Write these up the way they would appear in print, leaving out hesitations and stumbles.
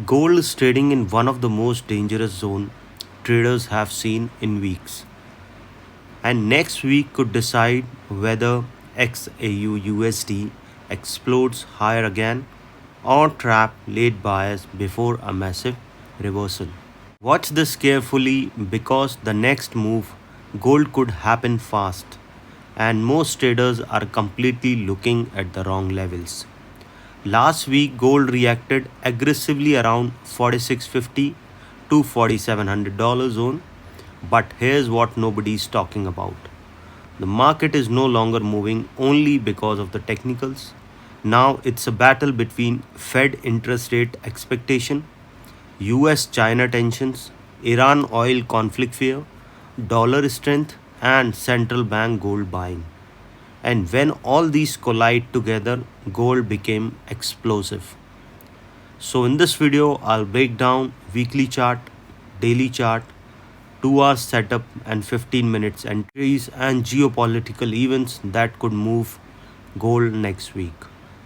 Gold is trading in one of the most dangerous zones traders have seen in weeks. And next week could decide whether XAUUSD explodes higher again or trap late buyers before a massive reversal. Watch this carefully because the next move, gold could happen fast, and most traders are completely looking at the wrong levels. Last week, gold reacted aggressively around 4650 to $4,700 zone, but here's what nobody's talking about. The market is no longer moving only because of the technicals. Now it's a battle between Fed interest rate expectation, US China tensions, Iran oil conflict fear, dollar strength, and central bank gold buying. And when all these collide together, gold became explosive. So in this video, I'll break down weekly chart, daily chart, 2 hours setup and 15 minutes entries and geopolitical events that could move gold next week.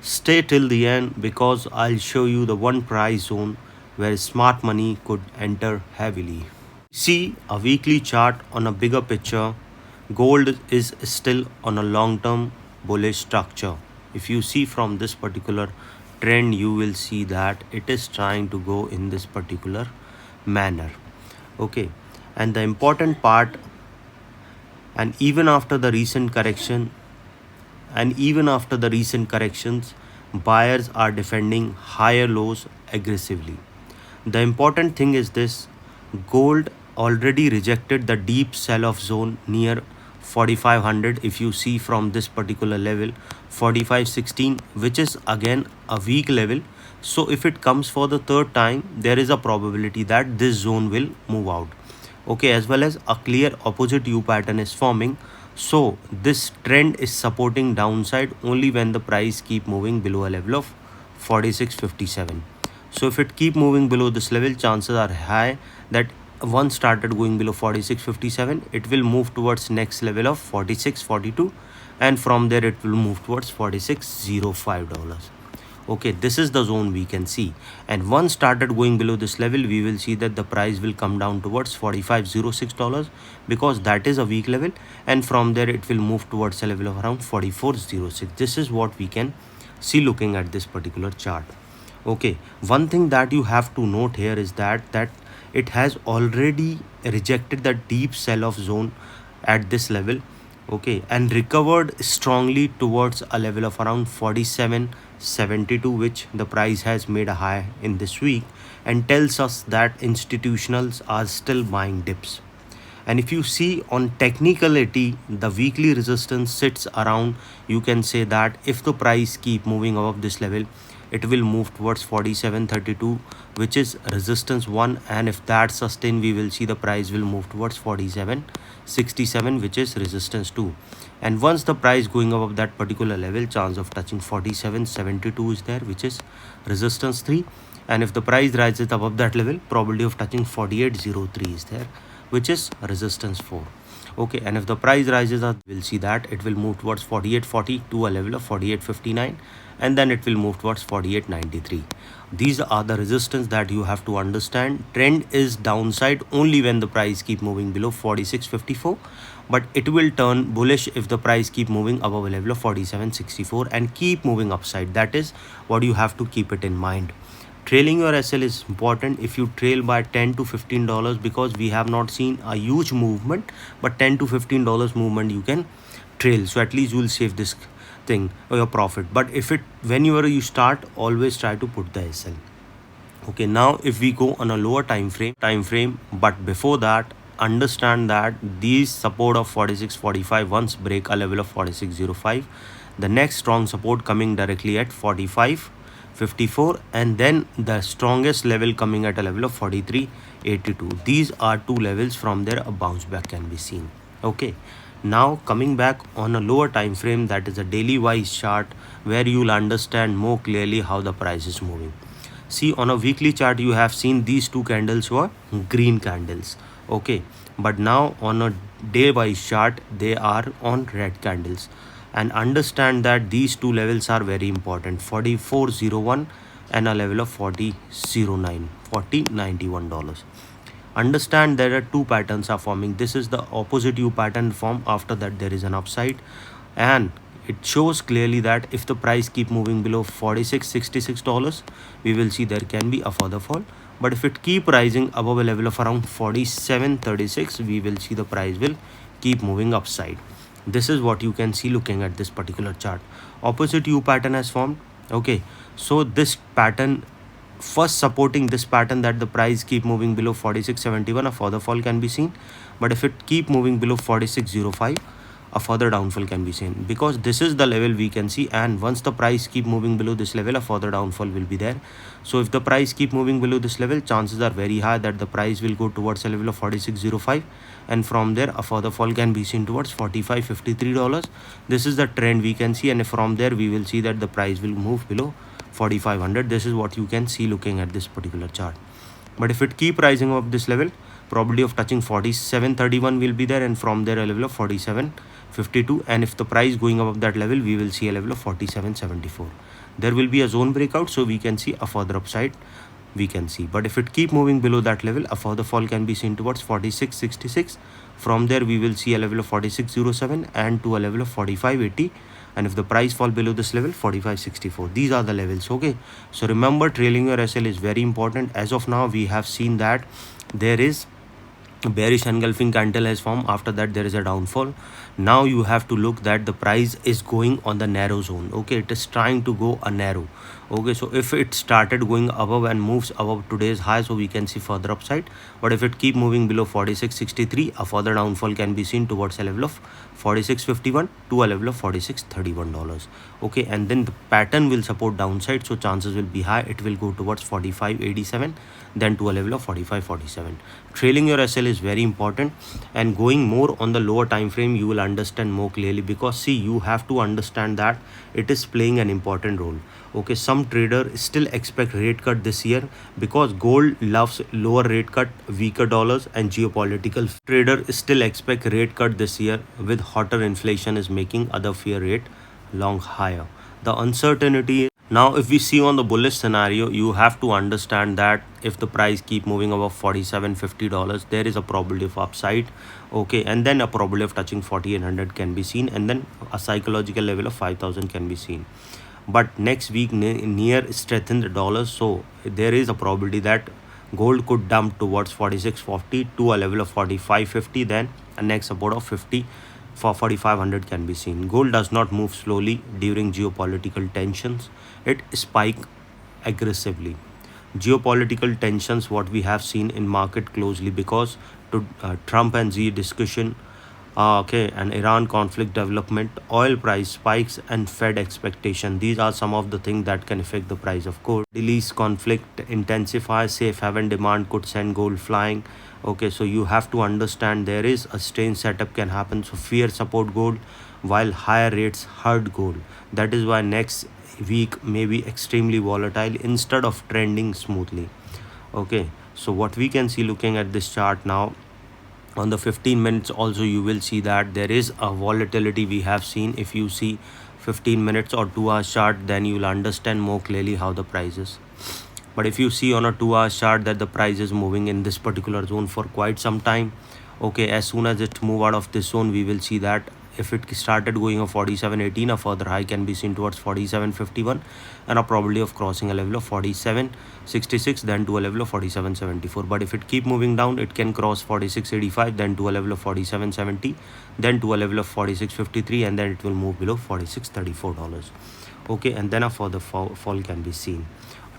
Stay till the end because I'll show you the one price zone where smart money could enter heavily. See a weekly chart on a bigger picture, gold is still on a long term bullish structure. If you see from this particular trend, you will see that it is trying to go in this particular manner. Okay, and the important part, and even after the recent correction, and even after the recent corrections, buyers are defending higher lows aggressively. The important thing is this: gold already rejected the deep sell off zone near 4500. If you see from this particular level 4516, which is again a weak level. So if it comes for the third time, there is a probability that this zone will move out. Okay, as well as a clear opposite U pattern is forming. So this trend is supporting downside only when the price keep moving below a level of 4657. So if it keep moving below this level, chances are high that once started going below 4657, it will move towards next level of 4642, and from there it will move towards $4605. Okay, this is the zone we can see, and once started going below this level, we will see that the price will come down towards $4506 because that is a weak level, and from there it will move towards a level of around 4406. This is what we can see looking at this particular chart. Okay, one thing that you have to note here is that it has already rejected the deep sell off zone at this level. Okay, and recovered strongly towards a level of around 4772, which the price has made a high in this week, and tells us that institutionals are still buying dips. And if you see on technicality, the weekly resistance sits around, you can say that if the price keep moving above this level, it will move towards 4732, which is resistance 1, and if that sustain, we will see the price will move towards 4767, which is resistance 2. And once the price going above that particular level, chance of touching 4772 is there, which is resistance 3. And if the price rises above that level, probability of touching 4803 is there, which is resistance 4. Okay, and if the price rises up, we'll see that it will move towards 4840 to a level of 4859, and then it will move towards 4893. These are the resistance that you have to understand. Trend is downside only when the price keep moving below 4654, but it will turn bullish if the price keep moving above a level of 4764 and keep moving upside. That is what you have to keep it in mind. Trailing your SL is important. If you trail by $10 to $15, because we have not seen a huge movement, but $10 to $15 movement you can trail, so at least you will save this thing or your profit. But if it whenever you start, always try to put the SL. Okay, now if we go on a lower time frame, but before that, understand that these support of 4645 once break a level of 4605, the next strong support coming directly at 4554, and then the strongest level coming at a level of 4382. These are two levels. From there a bounce back can be seen. Okay, now coming back on a lower time frame, that is a daily wise chart, where you'll understand more clearly how the price is moving. See, on a weekly chart, you have seen these two candles were green candles. Okay, but now on a day wise chart, they are on red candles. And understand that these two levels are very important: 4401 and a level of 40.09, $40.91. Understand there are two patterns are forming. This is the opposite U pattern form. After that there is an upside, and it shows clearly that if the price keep moving below $46.66, we will see there can be a further fall. But if it keep rising above a level of around 47.36, we will see the price will keep moving upside. This is what you can see looking at this particular chart. Opposite U pattern has formed. Okay, so this pattern first supporting this pattern that the price keep moving below 46.71, a further fall can be seen. But if it keep moving below 46.05, a further downfall can be seen, because this is the level we can see, and once the price keep moving below this level, a further downfall will be there. So if the price keep moving below this level, chances are very high that the price will go towards a level of 46.05, and from there a further fall can be seen towards $45.53. This is the trend we can see, and from there we will see that the price will move below 4500. This is what you can see looking at this particular chart. But if it keep rising up this level, probability of touching 47.31 will be there, and from there a level of 47.52, and if the price going above that level, we will see a level of 47.74. There will be a zone breakout, so we can see a further upside we can see. But if it keep moving below that level, a further fall can be seen towards 46.66. From there we will see a level of 46.07 and to a level of 45.80, and if the price fall below this level, 45.64. These are the levels. Okay, so remember, trailing your SL is very important. As of now, we have seen that there is bearish engulfing candle has formed. After that there is a downfall. Now you have to look that the price is going on the narrow zone. Okay, it is trying to go a narrow. Okay, so if it started going above and moves above today's high, so we can see further upside. But if it keep moving below 46.63, a further downfall can be seen towards a level of 46.51 to a level of $46.31. Okay, and then the pattern will support downside, so chances will be high it will go towards 45.87, then to a level of 45.47. Trailing your SL is very important, and going more on the lower time frame you will understand more clearly, because see, you have to understand that it is playing an important role. Okay, some trader still expect rate cut this year because gold loves lower rate cut, weaker dollars, and geopolitical. Trader still expect rate cut this year with hotter inflation is making other fear rate long higher. The uncertainty. Now if we see on the bullish scenario, you have to understand that if the price keep moving above $47.50, there is a probability of upside. Okay, and then a probability of touching 4800 can be seen, and then a psychological level of 5000 can be seen. But next week near strengthened dollar, so there is a probability that gold could dump towards 46.40 to a level of 45.50, then a next support of 50 for 4500 can be seen. Gold does not move slowly during geopolitical tensions, it spike aggressively. Geopolitical tensions, what we have seen in market closely, because to Trump and Xi discussion, okay, and Iran conflict development, oil price spikes, and Fed expectation. These are some of the things that can affect the price of gold. Middle East conflict intensifies, safe haven demand could send gold flying. Okay, so you have to understand there is a strange setup can happen. So fear support gold while higher rates hurt gold. That is why next week may be extremely volatile instead of trending smoothly. Okay, so what we can see looking at this chart now, on the 15 minutes also you will see that there is a volatility we have seen. If you see 15 minutes or 2 hours chart, then you will understand more clearly how the price is. But if you see on a 2 hours chart that the price is moving in this particular zone for quite some time, okay, as soon as it move out of this zone, we will see that if it started going a 47.18, a further high can be seen towards 47.51, and a probability of crossing a level of 47.66, then to a level of 47.74. But if it keep moving down, it can cross 46.85, then to a level of 47.70, then to a level of 46.53, and then it will move below $46.34. Okay, and then a further fall can be seen.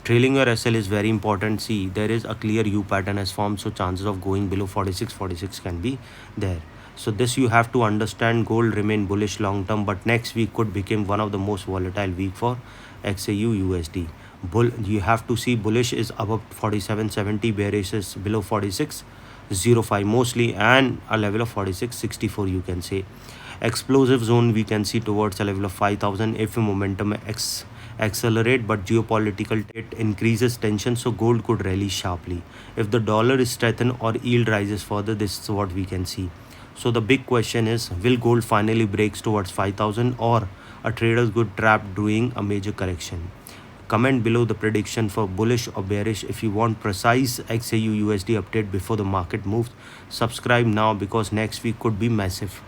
Trailing your SL is very important. See, there is a clear U pattern has formed, so chances of going below 46 can be there. So this you have to understand. Gold remain bullish long term, but next week could become one of the most volatile week for XAUUSD. You have to see bullish is above 47.70, bearish is below 46.05 mostly, and a level of 46.64 you can say. Explosive zone we can see towards a level of 5000 if momentum accelerate, but geopolitical it increases tension, so gold could rally sharply. If the dollar is strengthened or yield rises further, this is what we can see. So the big question is, will gold finally breaks towards 5000, or a traders good trap doing a major correction? Comment below the prediction for bullish or bearish. If you want precise XAU USD update before the market moves, subscribe now because next week could be massive.